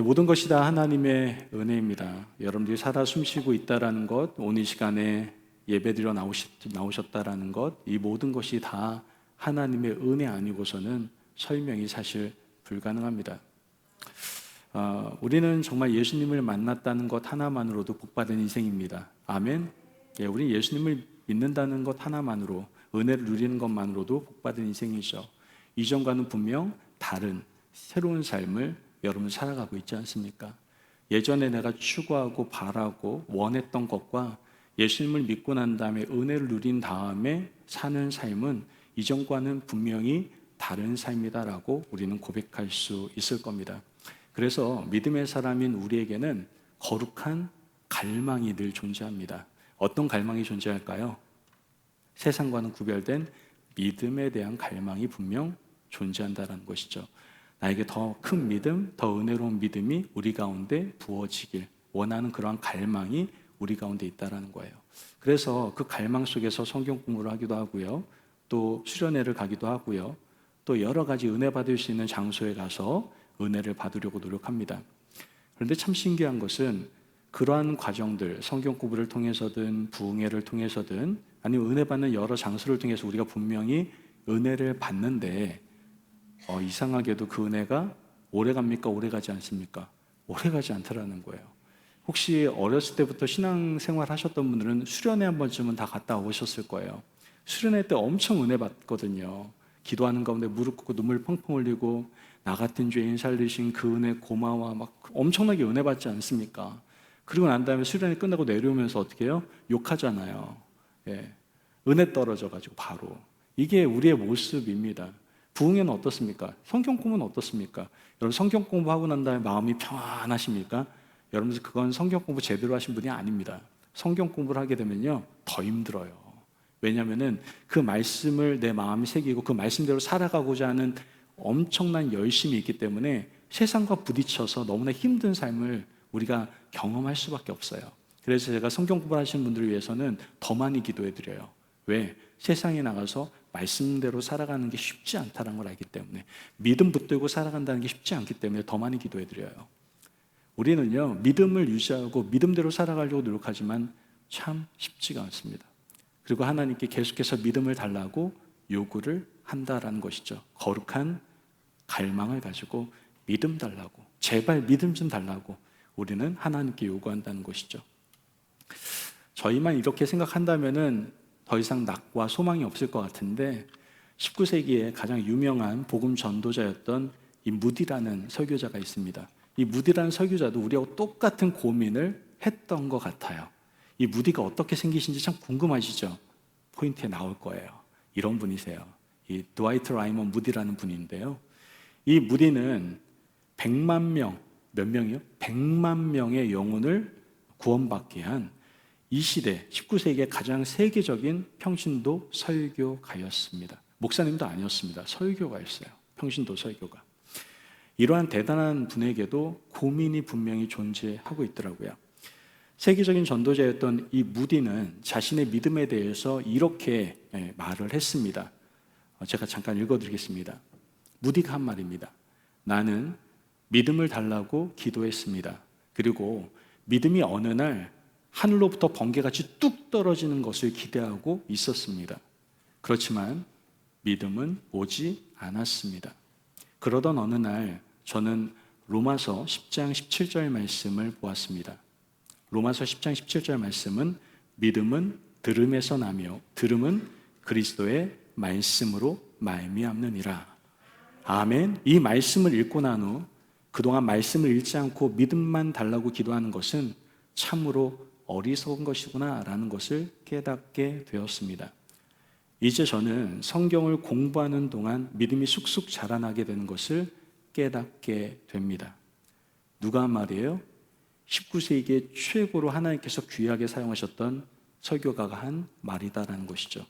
모든 것이 다 하나님의 은혜입니다. 여러분들이 살아 숨쉬고 있다라는 것, 오늘 이 시간에 예배드려 나오셨다라는 것, 이 모든 것이 다 하나님의 은혜 아니고서는 설명이 사실 불가능합니다. 우리는 정말 예수님을 만났다는 것 하나만으로도 복받은 인생입니다. 아멘. 우리 예수님을 믿는다는 것 하나만으로, 은혜를 누리는 것만으로도 복받은 인생이죠. 이전과는 분명 다른 새로운 삶을 여러분 살아가고 있지 않습니까? 예전에 내가 추구하고 바라고 원했던 것과 예수님을 믿고 난 다음에 은혜를 누린 다음에 사는 삶은 이전과는 분명히 다른 삶이다라고 우리는 고백할 수 있을 겁니다. 그래서 믿음의 사람인 우리에게는 거룩한 갈망이 늘 존재합니다. 어떤 갈망이 존재할까요? 세상과는 구별된 믿음에 대한 갈망이 분명 존재한다는 것이죠. 나에게 더 큰 믿음, 더 은혜로운 믿음이 우리 가운데 부어지길 원하는 그러한 갈망이 우리 가운데 있다는 거예요. 그래서 그 갈망 속에서 성경 공부를 하기도 하고요. 또 수련회를 가기도 하고요. 또 여러 가지 은혜 받을 수 있는 장소에 가서 은혜를 받으려고 노력합니다. 그런데 참 신기한 것은 그러한 과정들, 성경 공부를 통해서든 부흥회를 통해서든 아니면 은혜 받는 여러 장소를 통해서 우리가 분명히 은혜를 받는데 이상하게도 그 은혜가 오래 갑니까? 오래 가지 않습니까? 오래 가지 않더라는 거예요. 혹시 어렸을 때부터 신앙생활 하셨던 분들은 수련회 한 번쯤은 다 갔다 오셨을 거예요. 수련회 때 엄청 은혜 받거든요. 기도하는 가운데 무릎 꿇고 눈물 펑펑 흘리고 나 같은 죄인 살리신 그 은혜 고마워 막 엄청나게 은혜 받지 않습니까? 그리고 난 다음에 수련회 끝나고 내려오면서 어떻게 해요? 욕하잖아요. 은혜 떨어져가지고 바로. 이게 우리의 모습입니다. 부흥회는 어떻습니까? 성경 공부는 어떻습니까? 여러분 성경 공부하고 난 다음에 마음이 평안하십니까? 여러분 그건 성경 공부 제대로 하신 분이 아닙니다. 성경 공부를 하게 되면요 더 힘들어요. 왜냐하면 그 말씀을 내 마음에 새기고 그 말씀대로 살아가고자 하는 엄청난 열심이 있기 때문에 세상과 부딪혀서 너무나 힘든 삶을 우리가 경험할 수밖에 없어요. 그래서 제가 성경 공부를 하시는 분들을 위해서는 더 많이 기도해 드려요. 왜? 세상에 나가서 말씀대로 살아가는 게 쉽지 않다는 걸 알기 때문에, 믿음 붙들고 살아간다는 게 쉽지 않기 때문에 더 많이 기도해 드려요. 우리는요 믿음을 유지하고 믿음대로 살아가려고 노력하지만 참 쉽지가 않습니다. 그리고 하나님께 계속해서 믿음을 달라고 요구를 한다라는 것이죠. 거룩한 갈망을 가지고 믿음 달라고, 제발 믿음 좀 달라고 우리는 하나님께 요구한다는 것이죠. 저희만 이렇게 생각한다면은 더 이상 낙과 소망이 없을 것 같은데 19세기에 가장 유명한 복음 전도자였던 이 무디라는 설교자가 있습니다. 이 무디라는 설교자도 우리하고 똑같은 고민을 했던 것 같아요. 이 무디가 어떻게 생기신지 참 궁금하시죠? 포인트에 나올 거예요. 이런 분이세요. 이 드와이트 라이먼 무디라는 분인데요. 이 무디는 100만 명, 몇 명이요? 100만 명의 영혼을 구원받게 한 이 시대 19세기의 가장 세계적인 평신도 설교가였습니다. 목사님도 아니었습니다. 설교가였어요. 평신도 설교가. 이러한 대단한 분에게도 고민이 분명히 존재하고 있더라고요. 세계적인 전도자였던 이 무디는 자신의 믿음에 대해서 이렇게 말을 했습니다. 제가 잠깐 읽어드리겠습니다. 무디가 한 말입니다. 나는 믿음을 달라고 기도했습니다. 그리고 믿음이 어느 날 하늘로부터 번개같이 뚝 떨어지는 것을 기대하고 있었습니다. 그렇지만 믿음은 오지 않았습니다. 그러던 어느 날 저는 로마서 10장 17절 말씀을 보았습니다. 로마서 10장 17절 말씀은 믿음은 들음에서 나며 들음은 그리스도의 말씀으로 말미암느니라. 아멘. 이 말씀을 읽고 난 후 그동안 말씀을 읽지 않고 믿음만 달라고 기도하는 것은 참으로 어리석은 것이구나 라는 것을 깨닫게 되었습니다. 이제 저는 성경을 공부하는 동안 믿음이 쑥쑥 자라나게 되는 것을 깨닫게 됩니다. 누가 한 말이에요? 19세기의 최고로 하나님께서 귀하게 사용하셨던 설교가가 한 말이다라는 것이죠.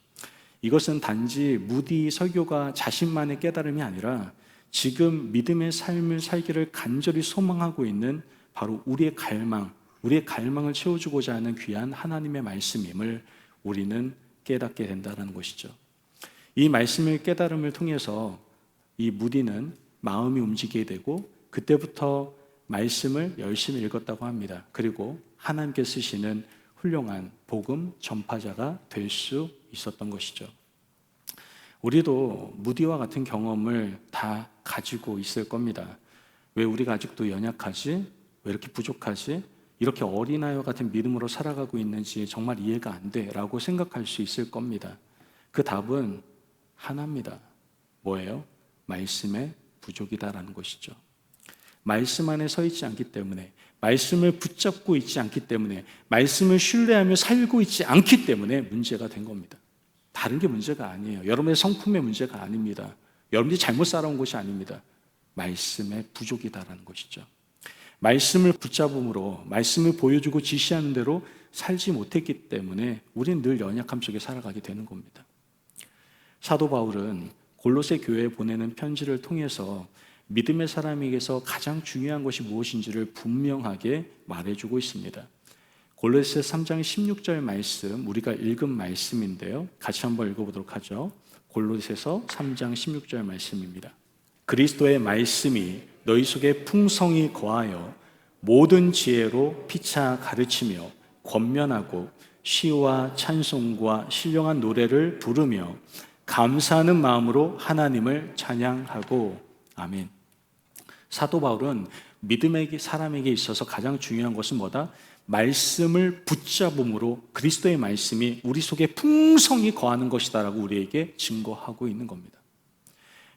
이것은 단지 무디 설교가 자신만의 깨달음이 아니라 지금 믿음의 삶을 살기를 간절히 소망하고 있는 바로 우리의 갈망을 채워주고자 하는 귀한 하나님의 말씀임을 우리는 깨닫게 된다는 것이죠. 이 말씀의 깨달음을 통해서 이 무디는 마음이 움직이게 되고 그때부터 말씀을 열심히 읽었다고 합니다. 그리고 하나님께 쓰시는 훌륭한 복음 전파자가 될 수 있었던 것이죠. 우리도 무디와 같은 경험을 다 가지고 있을 겁니다. 왜 우리가 아직도 연약하지? 왜 이렇게 부족하지? 이렇게 어린아이와 같은 믿음으로 살아가고 있는지 정말 이해가 안 돼 라고 생각할 수 있을 겁니다. 그 답은 하나입니다. 뭐예요? 말씀의 부족이다라는 것이죠. 말씀 안에 서 있지 않기 때문에, 말씀을 붙잡고 있지 않기 때문에, 말씀을 신뢰하며 살고 있지 않기 때문에 문제가 된 겁니다. 다른 게 문제가 아니에요. 여러분의 성품의 문제가 아닙니다. 여러분이 잘못 살아온 것이 아닙니다. 말씀의 부족이다라는 것이죠. 말씀을 붙잡음으로, 말씀을 보여주고 지시하는 대로 살지 못했기 때문에 우리는 늘 연약함 속에 살아가게 되는 겁니다. 사도 바울은 골로새 교회에 보내는 편지를 통해서 믿음의 사람에게서 가장 중요한 것이 무엇인지를 분명하게 말해주고 있습니다. 골로새 3장 16절 말씀, 우리가 읽은 말씀인데요. 같이 한번 읽어보도록 하죠. 골로새서 3장 16절 말씀입니다. 그리스도의 말씀이 너희 속에 풍성히 거하여 모든 지혜로 피차 가르치며 권면하고 시와 찬송과 신령한 노래를 부르며 감사하는 마음으로 하나님을 찬양하고. 아멘. 사도 바울은 믿음의 사람에게 있어서 가장 중요한 것은 뭐다? 말씀을 붙잡음으로 그리스도의 말씀이 우리 속에 풍성히 거하는 것이다라고 우리에게 증거하고 있는 겁니다.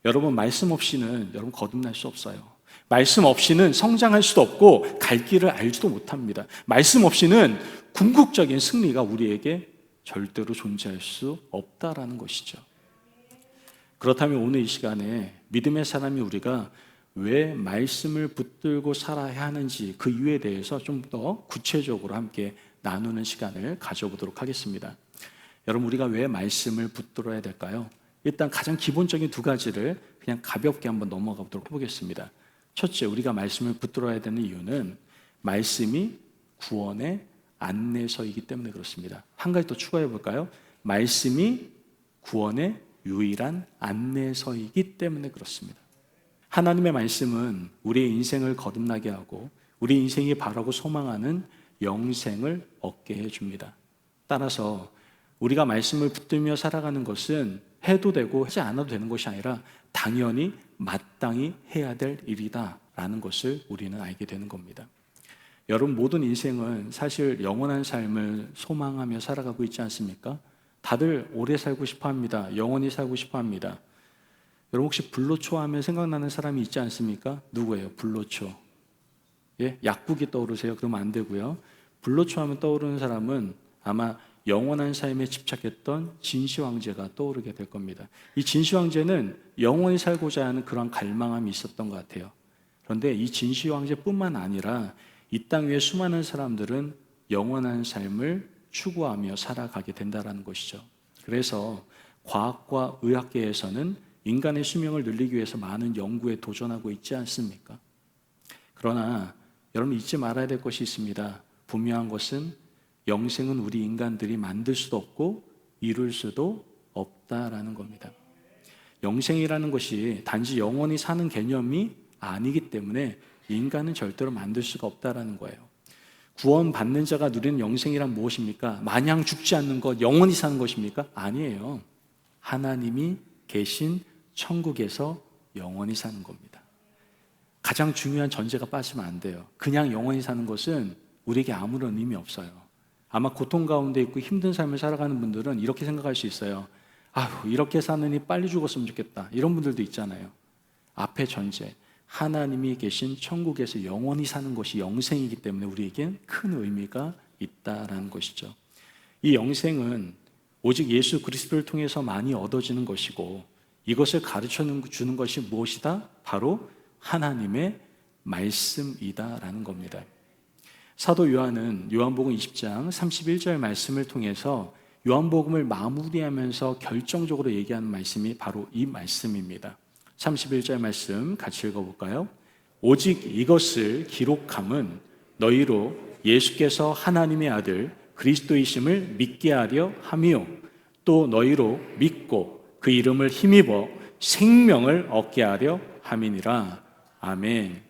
여러분, 말씀 없이는 여러분 거듭날 수 없어요. 말씀 없이는 성장할 수도 없고 갈 길을 알지도 못합니다. 말씀 없이는 궁극적인 승리가 우리에게 절대로 존재할 수 없다라는 것이죠. 그렇다면 오늘 이 시간에 믿음의 사람이 우리가 왜 말씀을 붙들고 살아야 하는지 그 이유에 대해서 좀 더 구체적으로 함께 나누는 시간을 가져보도록 하겠습니다. 여러분, 우리가 왜 말씀을 붙들어야 될까요? 일단 가장 기본적인 두 가지를 그냥 가볍게 한번 넘어가 보도록 해보겠습니다. 첫째, 우리가 말씀을 붙들어야 되는 이유는 말씀이 구원의 안내서이기 때문에 그렇습니다. 한 가지 더 추가해 볼까요? 말씀이 구원의 유일한 안내서이기 때문에 그렇습니다. 하나님의 말씀은 우리의 인생을 거듭나게 하고 우리 인생이 바라고 소망하는 영생을 얻게 해줍니다. 따라서 우리가 말씀을 붙들며 살아가는 것은 해도 되고 하지 않아도 되는 것이 아니라 당연히 마땅히 해야 될 일이다라는 것을 우리는 알게 되는 겁니다. 여러분, 모든 인생은 사실 영원한 삶을 소망하며 살아가고 있지 않습니까? 다들 오래 살고 싶어 합니다. 영원히 살고 싶어 합니다. 여러분, 혹시 불로초 하면 생각나는 사람이 있지 않습니까? 누구예요? 불로초. 예? 약국이 떠오르세요? 그러면 안 되고요. 불로초 하면 떠오르는 사람은 아마 영원한 삶에 집착했던 진시황제가 떠오르게 될 겁니다. 이 진시황제는 영원히 살고자 하는 그런 갈망함이 있었던 것 같아요. 그런데 이 진시황제뿐만 아니라 이 땅 위에 수많은 사람들은 영원한 삶을 추구하며 살아가게 된다는 것이죠. 그래서 과학과 의학계에서는 인간의 수명을 늘리기 위해서 많은 연구에 도전하고 있지 않습니까? 그러나 여러분, 잊지 말아야 될 것이 있습니다. 분명한 것은 영생은 우리 인간들이 만들 수도 없고 이룰 수도 없다라는 겁니다. 영생이라는 것이 단지 영원히 사는 개념이 아니기 때문에 인간은 절대로 만들 수가 없다라는 거예요. 구원받는 자가 누리는 영생이란 무엇입니까? 마냥 죽지 않는 것, 영원히 사는 것입니까? 아니에요. 하나님이 계신 천국에서 영원히 사는 겁니다. 가장 중요한 전제가 빠지면 안 돼요. 그냥 영원히 사는 것은 우리에게 아무런 의미 없어요. 아마 고통 가운데 있고 힘든 삶을 살아가는 분들은 이렇게 생각할 수 있어요. 아휴, 이렇게 사느니 빨리 죽었으면 좋겠다. 이런 분들도 있잖아요. 앞에 전제, 하나님이 계신 천국에서 영원히 사는 것이 영생이기 때문에 우리에겐 큰 의미가 있다라는 것이죠. 이 영생은 오직 예수 그리스도를 통해서 많이 얻어지는 것이고 이것을 가르쳐 주는 것이 무엇이다? 바로 하나님의 말씀이다라는 겁니다. 사도 요한은 요한복음 20장 31절 말씀을 통해서 요한복음을 마무리하면서 결정적으로 얘기하는 말씀이 바로 이 말씀입니다. 31절 말씀 같이 읽어볼까요? 오직 이것을 기록함은 너희로 예수께서 하나님의 아들 그리스도이심을 믿게 하려 함이요 또 너희로 믿고 그 이름을 힘입어 생명을 얻게 하려 함이니라. 아멘.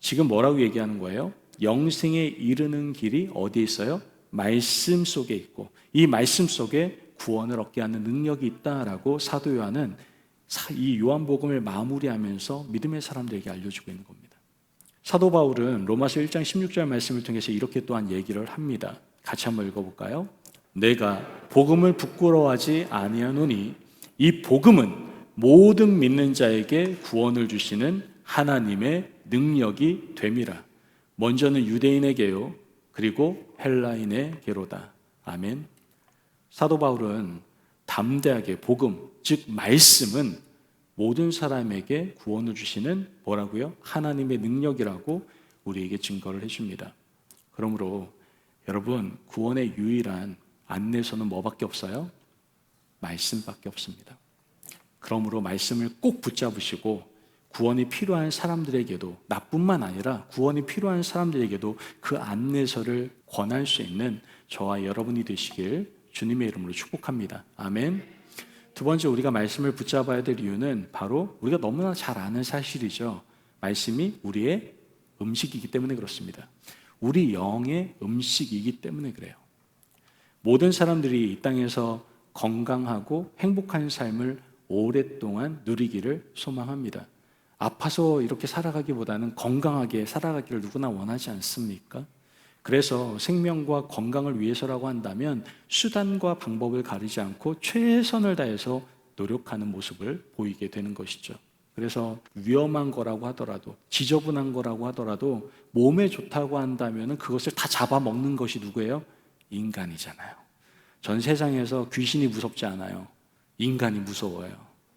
지금 뭐라고 얘기하는 거예요? 영생에 이르는 길이 어디에 있어요? 말씀 속에 있고 이 말씀 속에 구원을 얻게 하는 능력이 있다라고 사도 요한은 이 요한복음을 마무리하면서 믿음의 사람들에게 알려주고 있는 겁니다. 사도 바울은 로마서 1장 16절 말씀을 통해서 이렇게 또한 얘기를 합니다. 같이 한번 읽어볼까요? 내가 복음을 부끄러워하지 아니하노니 이 복음은 모든 믿는 자에게 구원을 주시는 하나님의 능력이 됨이라. 먼저는 유대인에게요 그리고 헬라인에게로다. 아멘. 사도 바울은 담대하게 복음, 즉 말씀은 모든 사람에게 구원을 주시는 뭐라고요? 하나님의 능력이라고 우리에게 증거를 해줍니다. 그러므로 여러분 구원의 유일한 안내서는 뭐밖에 없어요? 말씀밖에 없습니다. 그러므로 말씀을 꼭 붙잡으시고 구원이 필요한 사람들에게도 나뿐만 아니라 구원이 필요한 사람들에게도 그 안내서를 권할 수 있는 저와 여러분이 되시길 주님의 이름으로 축복합니다. 아멘. 두 번째 우리가 말씀을 붙잡아야 될 이유는 바로 우리가 너무나 잘 아는 사실이죠. 말씀이 우리의 음식이기 때문에 그렇습니다. 우리 영의 음식이기 때문에 그래요. 모든 사람들이 이 땅에서 건강하고 행복한 삶을 오랫동안 누리기를 소망합니다. 아파서 이렇게 살아가기보다는 건강하게 살아가기를 누구나 원하지 않습니까? 그래서 생명과 건강을 위해서라고 한다면 수단과 방법을 가리지 않고 최선을 다해서 노력하는 모습을 보이게 되는 것이죠. 그래서 위험한 거라고 하더라도 지저분한 거라고 하더라도 몸에 좋다고 한다면 그것을 다 잡아먹는 것이 누구예요? 인간이잖아요. 전 세상에서 귀신이 무섭지 않아요. 인간이 무서워요.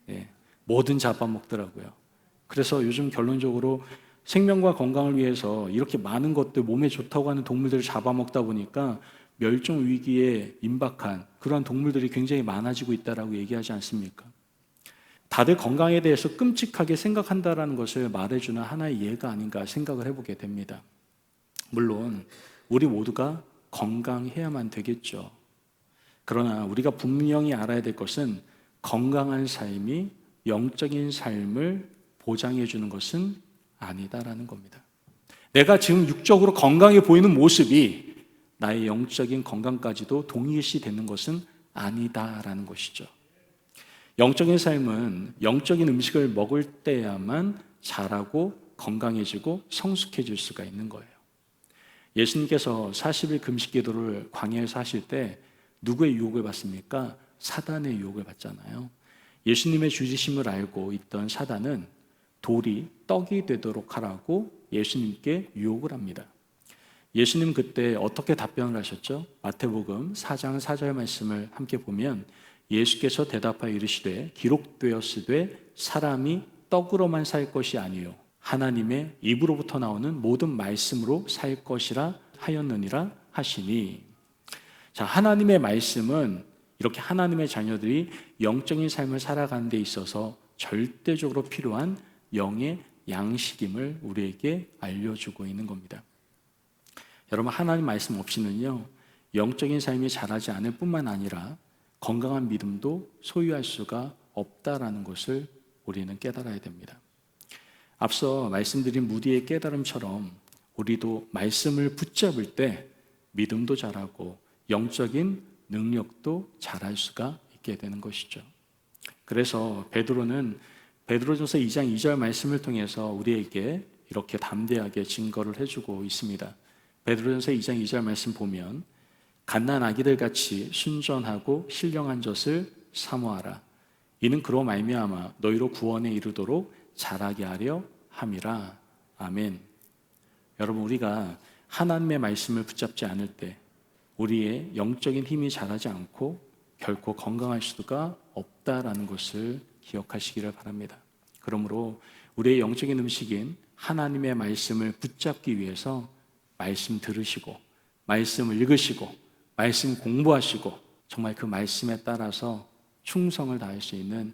예, 뭐든 잡아먹더라고요. 그래서 요즘 결론적으로 생명과 건강을 위해서 이렇게 많은 것들 몸에 좋다고 하는 동물들을 잡아먹다 보니까 멸종 위기에 임박한 그러한 동물들이 굉장히 많아지고 있다라고 얘기하지 않습니까? 다들 건강에 대해서 끔찍하게 생각한다라는 것을 말해주는 하나의 예가 아닌가 생각을 해보게 됩니다. 물론 우리 모두가 건강해야만 되겠죠. 그러나 우리가 분명히 알아야 될 것은 건강한 삶이 영적인 삶을 보장해 주는 것은 아니다라는 겁니다. 내가 지금 육적으로 건강해 보이는 모습이 나의 영적인 건강까지도 동일시되는 것은 아니다라는 것이죠. 영적인 삶은 영적인 음식을 먹을 때야만 자라고 건강해지고 성숙해질 수가 있는 거예요. 예수님께서 40일 금식 기도를 광야에서 하실 때 누구의 유혹을 받습니까? 사단의 유혹을 받잖아요. 예수님의 주지심을 알고 있던 사단은 돌이 떡이 되도록 하라고 예수님께 유혹을 합니다. 예수님 그때 어떻게 답변을 하셨죠? 마태복음 4장 4절 말씀을 함께 보면 예수께서 대답하여 이르시되 기록되었으되 사람이 떡으로만 살 것이 아니요 하나님의 입으로부터 나오는 모든 말씀으로 살 것이라 하였느니라 하시니. 자, 하나님의 말씀은 이렇게 하나님의 자녀들이 영적인 삶을 살아가는 데 있어서 절대적으로 필요한 영의 양식임을 우리에게 알려주고 있는 겁니다. 여러분, 하나님 말씀 없이는요 영적인 삶이 자라지 않을 뿐만 아니라 건강한 믿음도 소유할 수가 없다라는 것을 우리는 깨달아야 됩니다. 앞서 말씀드린 무디의 깨달음처럼 우리도 말씀을 붙잡을 때 믿음도 자라고 영적인 능력도 자랄 수가 있게 되는 것이죠. 그래서 베드로는 베드로전서 2장 2절 말씀을 통해서 우리에게 이렇게 담대하게 증거를 해주고 있습니다. 베드로전서 2장 2절 말씀 보면 갓난 아기들 같이 순전하고 신령한 젖을 사모하라. 이는 그로 말미암아 너희로 구원에 이르도록 자라게 하려 함이라. 아멘. 여러분, 우리가 하나님의 말씀을 붙잡지 않을 때 우리의 영적인 힘이 자라지 않고 결코 건강할 수가 없다라는 것을 기억하시기를 바랍니다. 그러므로 우리의 영적인 음식인 하나님의 말씀을 붙잡기 위해서 말씀 들으시고 말씀을 읽으시고 말씀 공부하시고 정말 그 말씀에 따라서 충성을 다할 수 있는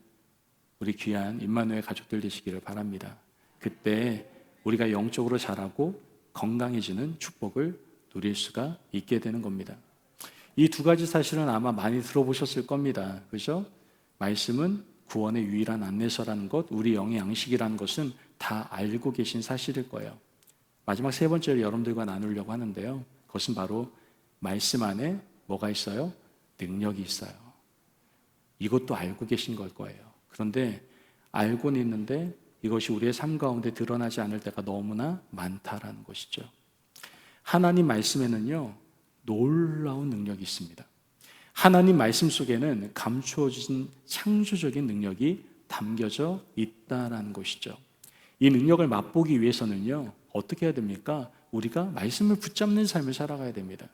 우리 귀한 임마누엘 가족들 되시기를 바랍니다. 그때 우리가 영적으로 자라고 건강해지는 축복을 누릴 수가 있게 되는 겁니다. 이 두 가지 사실은 아마 많이 들어보셨을 겁니다. 그죠? 말씀은 구원의 유일한 안내서라는 것, 우리 영의 양식이라는 것은 다 알고 계신 사실일 거예요. 마지막 세 번째로 여러분들과 나누려고 하는데요. 그것은 바로 말씀 안에 뭐가 있어요? 능력이 있어요. 이것도 알고 계신 걸 거예요. 그런데 알고는 있는데 이것이 우리의 삶 가운데 드러나지 않을 때가 너무나 많다라는 것이죠. 하나님 말씀에는요, 놀라운 능력이 있습니다. 하나님 말씀 속에는 감추어진 창조적인 능력이 담겨져 있다라는 것이죠. 이 능력을 맛보기 위해서는요, 어떻게 해야 됩니까? 우리가 말씀을 붙잡는 삶을 살아가야 됩니다.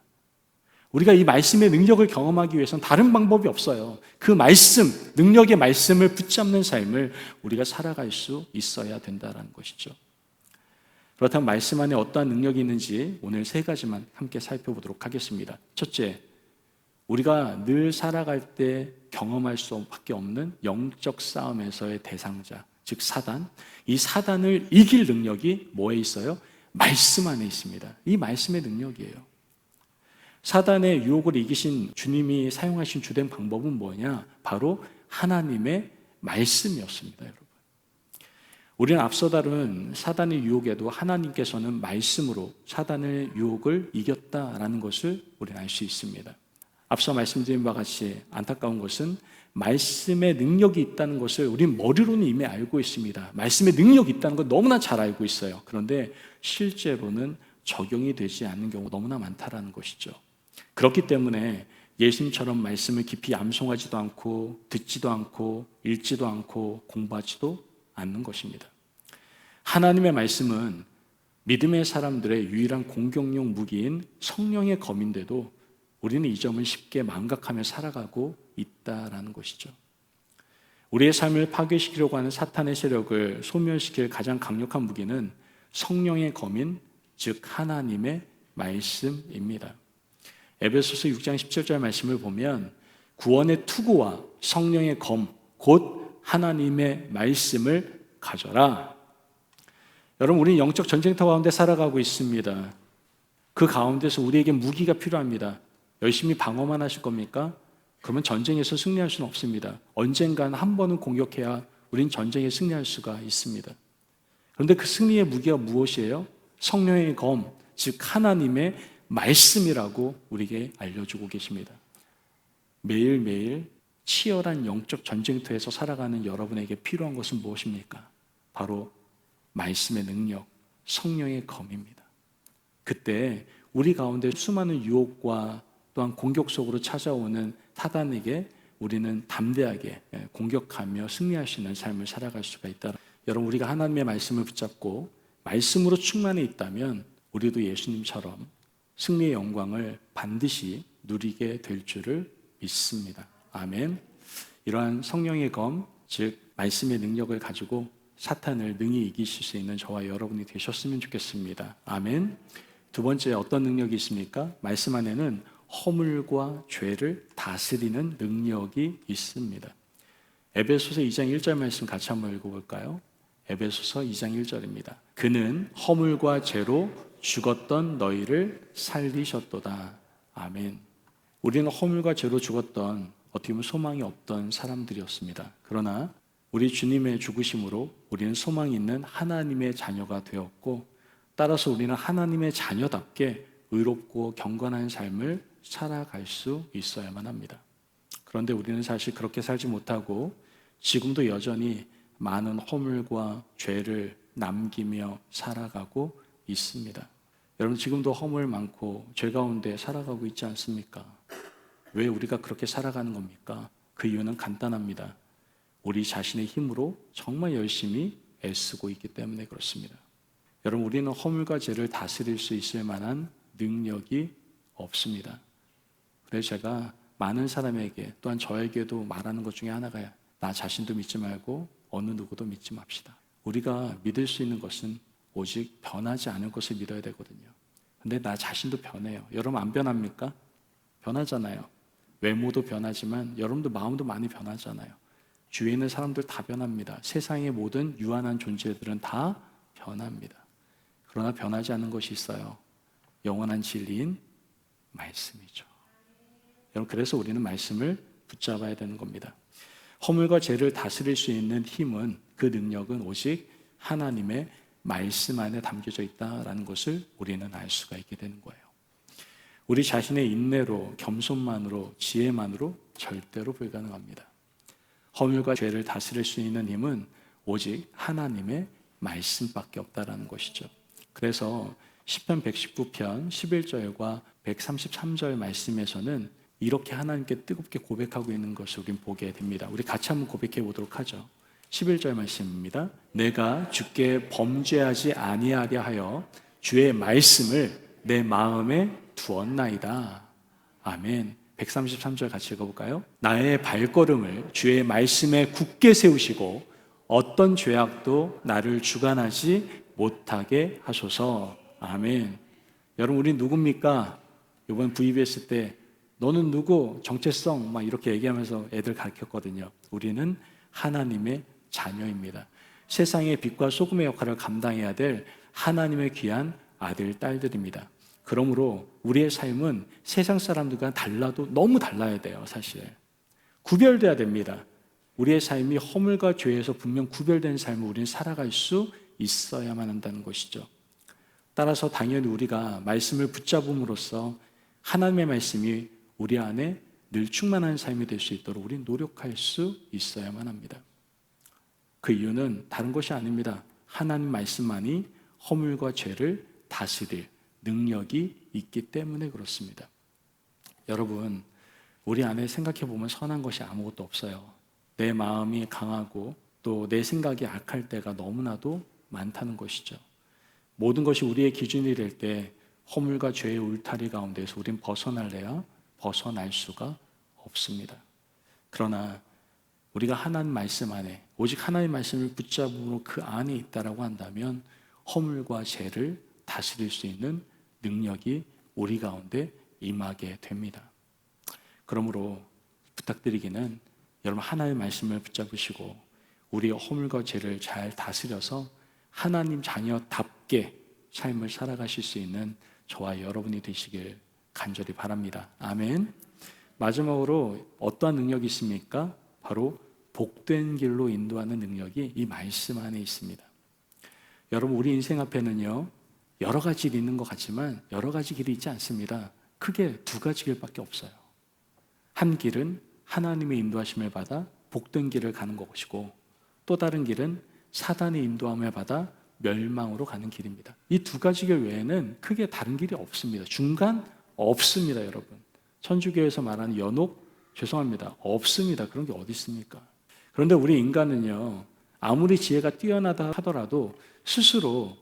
우리가 이 말씀의 능력을 경험하기 위해서는 다른 방법이 없어요. 그 말씀, 능력의 말씀을 붙잡는 삶을 우리가 살아갈 수 있어야 된다는 것이죠. 그렇다면 말씀 안에 어떠한 능력이 있는지 오늘 세 가지만 함께 살펴보도록 하겠습니다. 첫째, 우리가 늘 살아갈 때 경험할 수밖에 없는 영적 싸움에서의 대상자, 즉 사단, 이 사단을 이길 능력이 뭐에 있어요? 말씀 안에 있습니다. 이 말씀의 능력이에요. 사단의 유혹을 이기신 주님이 사용하신 주된 방법은 뭐냐? 바로 하나님의 말씀이었습니다, 여러분. 우리는 앞서 다룬 사단의 유혹에도 하나님께서는 말씀으로 사단의 유혹을 이겼다라는 것을 우리는 알 수 있습니다. 앞서 말씀드린 바와 같이 안타까운 것은 말씀의 능력이 있다는 것을 우리는 머리로는 이미 알고 있습니다. 말씀의 능력이 있다는 걸 너무나 잘 알고 있어요. 그런데 실제로는 적용이 되지 않는 경우가 너무나 많다라는 것이죠. 그렇기 때문에 예수님처럼 말씀을 깊이 암송하지도 않고 듣지도 않고 읽지도 않고 공부하지도 않는 것입니다. 하나님의 말씀은 믿음의 사람들의 유일한 공격용 무기인 성령의 검인데도 우리는 이 점을 쉽게 망각하며 살아가고 있다라는 것이죠. 우리의 삶을 파괴시키려고 하는 사탄의 세력을 소멸시킬 가장 강력한 무기는 성령의 검인, 즉 하나님의 말씀입니다. 에베소서 6장 17절 말씀을 보면 구원의 투구와 성령의 검, 곧 하나님의 말씀을 가져라. 여러분, 우리는 영적 전쟁터 가운데 살아가고 있습니다. 그 가운데서 우리에게 무기가 필요합니다. 열심히 방어만 하실 겁니까? 그러면 전쟁에서 승리할 수는 없습니다. 언젠간 한 번은 공격해야 우린 전쟁에 승리할 수가 있습니다. 그런데 그 승리의 무기가 무엇이에요? 성령의 검, 즉 하나님의 말씀이라고 우리에게 알려주고 계십니다. 매일매일 치열한 영적 전쟁터에서 살아가는 여러분에게 필요한 것은 무엇입니까? 바로 말씀의 능력, 성령의 검입니다. 그때 우리 가운데 수많은 유혹과 또한 공격 속으로 찾아오는 사단에게 우리는 담대하게 공격하며 승리할 수 있는 삶을 살아갈 수가 있다. 여러분, 우리가 하나님의 말씀을 붙잡고 말씀으로 충만해 있다면 우리도 예수님처럼 승리의 영광을 반드시 누리게 될 줄을 믿습니다. 아멘. 이러한 성령의 검, 즉 말씀의 능력을 가지고 사탄을 능히 이기실 수 있는 저와 여러분이 되셨으면 좋겠습니다. 아멘. 두 번째, 어떤 능력이 있습니까? 말씀 안에는 허물과 죄를 다스리는 능력이 있습니다. 에베소서 2장 1절 말씀 같이 한번 읽어볼까요? 에베소서 2장 1절입니다. 그는 허물과 죄로 죽었던 너희를 살리셨도다. 아멘. 우리는 허물과 죄로 죽었던, 어떻게 보면 소망이 없던 사람들이었습니다. 그러나 우리 주님의 죽으심으로 우리는 소망이 있는 하나님의 자녀가 되었고, 따라서 우리는 하나님의 자녀답게 의롭고 경건한 삶을 살아갈 수 있어야만 합니다. 그런데 우리는 사실 그렇게 살지 못하고 지금도 여전히 많은 허물과 죄를 남기며 살아가고 있습니다. 여러분, 지금도 허물 많고 죄 가운데 살아가고 있지 않습니까? 왜 우리가 그렇게 살아가는 겁니까? 그 이유는 간단합니다. 우리 자신의 힘으로 정말 열심히 애쓰고 있기 때문에 그렇습니다. 여러분, 우리는 허물과 죄를 다스릴 수 있을 만한 능력이 없습니다. 그래서 제가 많은 사람에게, 또한 저에게도 말하는 것 중에 하나가, 나 자신도 믿지 말고 어느 누구도 믿지 맙시다. 우리가 믿을 수 있는 것은 오직 변하지 않을 것을 믿어야 되거든요. 근데 나 자신도 변해요. 여러분 안 변합니까? 변하잖아요. 외모도 변하지만 여러분도 마음도 많이 변하잖아요. 주위에 있는 사람들 다 변합니다. 세상의 모든 유한한 존재들은 다 변합니다. 그러나 변하지 않는 것이 있어요. 영원한 진리인 말씀이죠. 여러분, 그래서 우리는 말씀을 붙잡아야 되는 겁니다. 허물과 죄를 다스릴 수 있는 힘은, 그 능력은 오직 하나님의 말씀 안에 담겨져 있다라는 것을 우리는 알 수가 있게 되는 거예요. 우리 자신의 인내로, 겸손만으로, 지혜만으로 절대로 불가능합니다. 허물과 죄를 다스릴 수 있는 힘은 오직 하나님의 말씀밖에 없다라는 것이죠. 그래서 시편 119편 11절과 133절 말씀에서는 이렇게 하나님께 뜨겁게 고백하고 있는 것을 우린 보게 됩니다. 우리 같이 한번 고백해 보도록 하죠. 11절 말씀입니다. 내가 주께 범죄하지 아니하려 하여 주의 말씀을 내 마음에 두었나이다. 아멘. 133절 같이 읽어볼까요? 나의 발걸음을 주의 말씀에 굳게 세우시고 어떤 죄악도 나를 주관하지 못하게 하소서. 아멘. 여러분, 우리 누굽니까? 이번 VBS 때 너는 누구? 정체성 막 이렇게 얘기하면서 애들 가르쳤거든요. 우리는 하나님의 자녀입니다. 세상의 빛과 소금의 역할을 감당해야 될 하나님의 귀한 아들, 딸들입니다. 그러므로 우리의 삶은 세상 사람들과 달라도 너무 달라야 돼요, 사실. 구별돼야 됩니다. 우리의 삶이 허물과 죄에서 분명 구별된 삶을 우리는 살아갈 수 있어야만 한다는 것이죠. 따라서 당연히 우리가 말씀을 붙잡음으로써 하나님의 말씀이 우리 안에 늘 충만한 삶이 될 수 있도록 우리는 노력할 수 있어야만 합니다. 그 이유는 다른 것이 아닙니다. 하나님 말씀만이 허물과 죄를 다스릴 능력이 있기 때문에 그렇습니다. 여러분, 우리 안에 생각해 보면 선한 것이 아무것도 없어요. 내 마음이 강하고 또 내 생각이 악할 때가 너무나도 많다는 것이죠. 모든 것이 우리의 기준이 될 때 허물과 죄의 울타리 가운데서 우린 벗어날래야 벗어날 수가 없습니다. 그러나 우리가 하나님 말씀 안에 오직 하나님 말씀을 붙잡음으로 그 안에 있다라고 한다면 허물과 죄를 다스릴 수 있는 능력이 우리 가운데 임하게 됩니다. 그러므로 부탁드리기는 여러분 하나님의 말씀을 붙잡으시고 우리의 허물과 죄를 잘 다스려서 하나님 자녀답게 삶을 살아가실 수 있는 저와 여러분이 되시길 간절히 바랍니다. 아멘. 마지막으로 어떠한 능력이 있습니까? 바로 복된 길로 인도하는 능력이 이 말씀 안에 있습니다. 여러분, 우리 인생 앞에는요, 여러 가지 길이 있는 것 같지만 여러 가지 길이 있지 않습니다. 크게 두 가지 길밖에 없어요. 한 길은 하나님의 인도하심을 받아 복된 길을 가는 것이고 또 다른 길은 사단의 인도함을 받아 멸망으로 가는 길입니다. 이 두 가지 길 외에는 크게 다른 길이 없습니다. 중간 없습니다, 여러분. 천주교에서 말하는 연옥, 죄송합니다. 없습니다. 그런 게 어디 있습니까? 그런데 우리 인간은요, 아무리 지혜가 뛰어나다 하더라도 스스로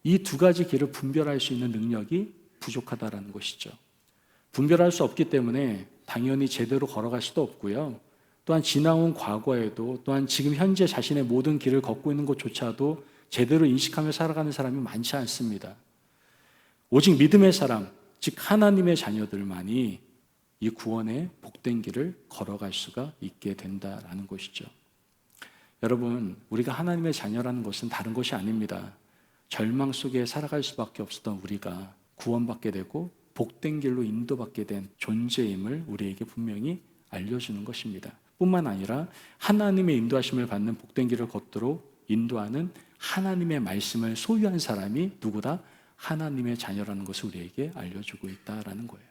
이 두 가지 길을 분별할 수 있는 능력이 부족하다는 것이죠. 분별할 수 없기 때문에 당연히 제대로 걸어갈 수도 없고요. 또한 지나온 과거에도 또한 지금 현재 자신의 모든 길을 걷고 있는 것조차도 제대로 인식하며 살아가는 사람이 많지 않습니다. 오직 믿음의 사람, 즉 하나님의 자녀들만이 이 구원의 복된 길을 걸어갈 수가 있게 된다라는 것이죠. 여러분, 우리가 하나님의 자녀라는 것은 다른 것이 아닙니다. 절망 속에 살아갈 수밖에 없었던 우리가 구원받게 되고 복된 길로 인도받게 된 존재임을 우리에게 분명히 알려주는 것입니다. 뿐만 아니라 하나님의 인도하심을 받는 복된 길을 걷도록 인도하는 하나님의 말씀을 소유한 사람이 누구다? 하나님의 자녀라는 것을 우리에게 알려주고 있다라는 거예요.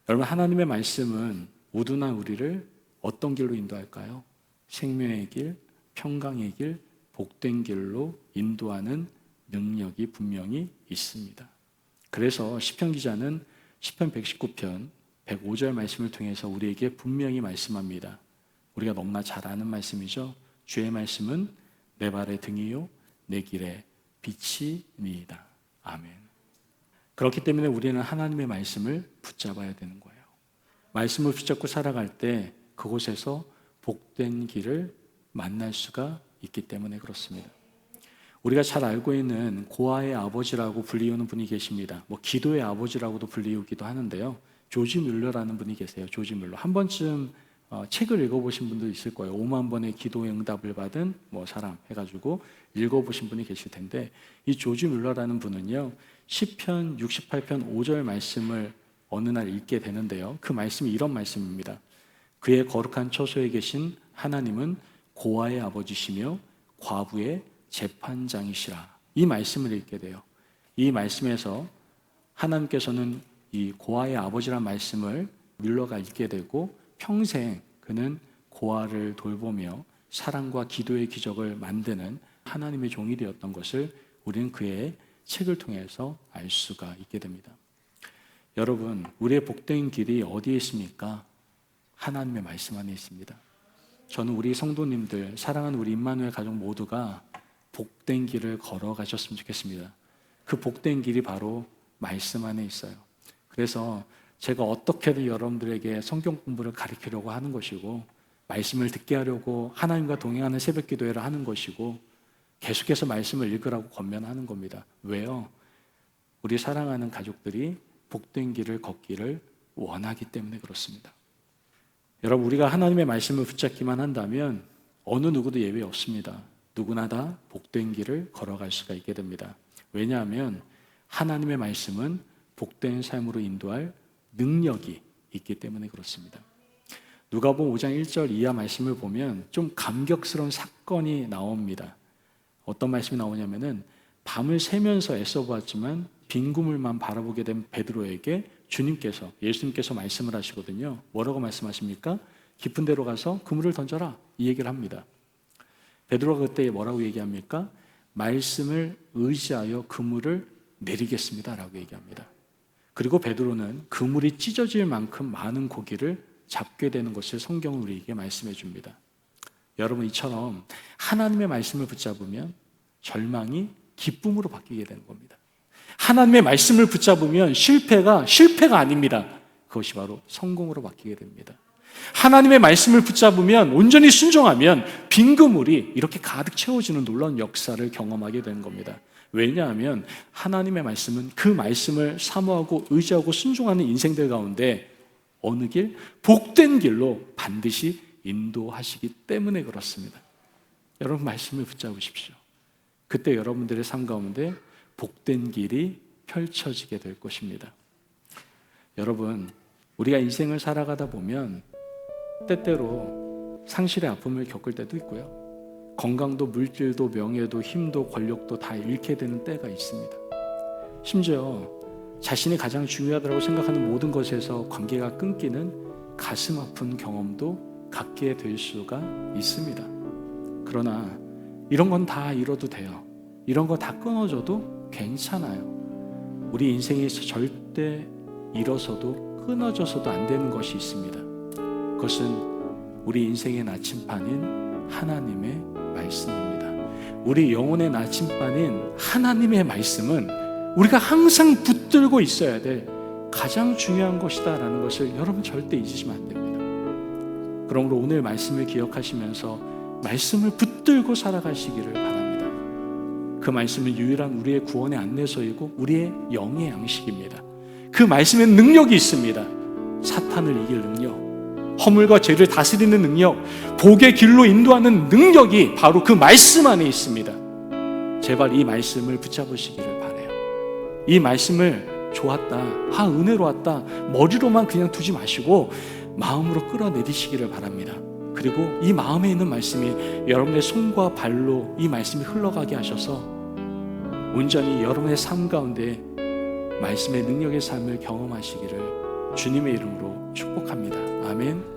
여러분, 하나님의 말씀은 모두나 우리를 어떤 길로 인도할까요? 생명의 길, 평강의 길, 복된 길로 인도하는 능력이 분명히 있습니다. 그래서 시편 기자는 시편 119편 105절 말씀을 통해서 우리에게 분명히 말씀합니다. 우리가 너무나 잘 아는 말씀이죠. 주의 말씀은 내 발의 등이요 내 길의 빛이니이다. 아멘. 그렇기 때문에 우리는 하나님의 말씀을 붙잡아야 되는 거예요. 말씀을 붙잡고 살아갈 때 그곳에서 복된 길을 만날 수가 있기 때문에 그렇습니다. 우리가 잘 알고 있는 고아의 아버지라고 불리우는 분이 계십니다. 기도의 아버지라고도 불리우기도 하는데요. 조지 뮬러라는 분이 계세요. 조지 뮬러. 한 번쯤 책을 읽어보신 분도 있을 거예요. 5만 번의 기도의 응답을 받은 사람 해가지고 읽어보신 분이 계실 텐데 이 조지 뮬러라는 분은요. 시편 68편 5절 말씀을 어느 날 읽게 되는데요. 그 말씀이 이런 말씀입니다. 그의 거룩한 처소에 계신 하나님은 고아의 아버지시며 과부의 재판장이시라. 이 말씀을 읽게 돼요. 이 말씀에서 하나님께서는 이 고아의 아버지란 말씀을 뮬러가 읽게 되고 평생 그는 고아를 돌보며 사랑과 기도의 기적을 만드는 하나님의 종이 되었던 것을 우리는 그의 책을 통해서 알 수가 있게 됩니다. 여러분, 우리의 복된 길이 어디에 있습니까? 하나님의 말씀 안에 있습니다. 저는 우리 성도님들, 사랑하는 우리 임마누엘 가족 모두가 복된 길을 걸어가셨으면 좋겠습니다. 그 복된 길이 바로 말씀 안에 있어요. 그래서 제가 어떻게든 여러분들에게 성경 공부를 가르치려고 하는 것이고, 말씀을 듣게 하려고 하나님과 동행하는 새벽 기도회를 하는 것이고, 계속해서 말씀을 읽으라고 권면하는 겁니다. 왜요? 우리 사랑하는 가족들이 복된 길을 걷기를 원하기 때문에 그렇습니다. 여러분, 우리가 하나님의 말씀을 붙잡기만 한다면 어느 누구도 예외 없습니다. 누구나 다 복된 길을 걸어갈 수가 있게 됩니다. 왜냐하면 하나님의 말씀은 복된 삶으로 인도할 능력이 있기 때문에 그렇습니다. 누가복음 5장 1절 이하 말씀을 보면 좀 감격스러운 사건이 나옵니다. 어떤 말씀이 나오냐면은 밤을 새면서 애써 보았지만 빈 그물만 바라보게 된 베드로에게 예수님께서 말씀을 하시거든요. 뭐라고 말씀하십니까? 깊은 데로 가서 그물을 던져라, 이 얘기를 합니다. 베드로가 그때 뭐라고 얘기합니까? 말씀을 의지하여 그물을 내리겠습니다 라고 얘기합니다. 그리고 베드로는 그물이 찢어질 만큼 많은 고기를 잡게 되는 것을 성경은 우리에게 말씀해 줍니다. 여러분, 이처럼 하나님의 말씀을 붙잡으면 절망이 기쁨으로 바뀌게 되는 겁니다. 하나님의 말씀을 붙잡으면 실패가 아닙니다. 그것이 바로 성공으로 바뀌게 됩니다. 하나님의 말씀을 붙잡으면, 온전히 순종하면 빈 그물이 이렇게 가득 채워지는 놀라운 역사를 경험하게 되는 겁니다. 왜냐하면 하나님의 말씀은 그 말씀을 사모하고 의지하고 순종하는 인생들 가운데 어느 길? 복된 길로 반드시 인도하시기 때문에 그렇습니다. 여러분, 말씀을 붙잡으십시오. 그때 여러분들의 삶 가운데 복된 길이 펼쳐지게 될 것입니다. 여러분, 우리가 인생을 살아가다 보면 때때로 상실의 아픔을 겪을 때도 있고요. 건강도 물질도 명예도 힘도 권력도 다 잃게 되는 때가 있습니다. 심지어 자신이 가장 중요하다고 생각하는 모든 것에서 관계가 끊기는 가슴 아픈 경험도 갖게 될 수가 있습니다. 그러나 이런 건 다 잃어도 돼요. 이런 거 다 끊어져도 괜찮아요. 우리 인생에서 절대 잃어서도 끊어져서도 안 되는 것이 있습니다. 그것은 우리 인생의 나침반인 하나님의 말씀입니다. 우리 영혼의 나침반인 하나님의 말씀은 우리가 항상 붙들고 있어야 될 가장 중요한 것이다라는 것을 여러분 절대 잊으시면 안 됩니다. 그러므로 오늘 말씀을 기억하시면서 말씀을 붙들고 살아가시기를 바랍니다. 그 말씀은 유일한 우리의 구원의 안내서이고 우리의 영의 양식입니다. 그 말씀에 능력이 있습니다. 사탄을 이길 능력, 허물과 죄를 다스리는 능력, 복의 길로 인도하는 능력이 바로 그 말씀 안에 있습니다. 제발 이 말씀을 붙잡으시기를 바라요. 이 말씀을 좋았다, 은혜로웠다, 머리로만 그냥 두지 마시고 마음으로 끌어내리시기를 바랍니다. 그리고 이 마음에 있는 말씀이 여러분의 손과 발로 이 말씀이 흘러가게 하셔서 온전히 여러분의 삶 가운데 말씀의 능력의 삶을 경험하시기를 주님의 이름으로 축복합니다. 아멘.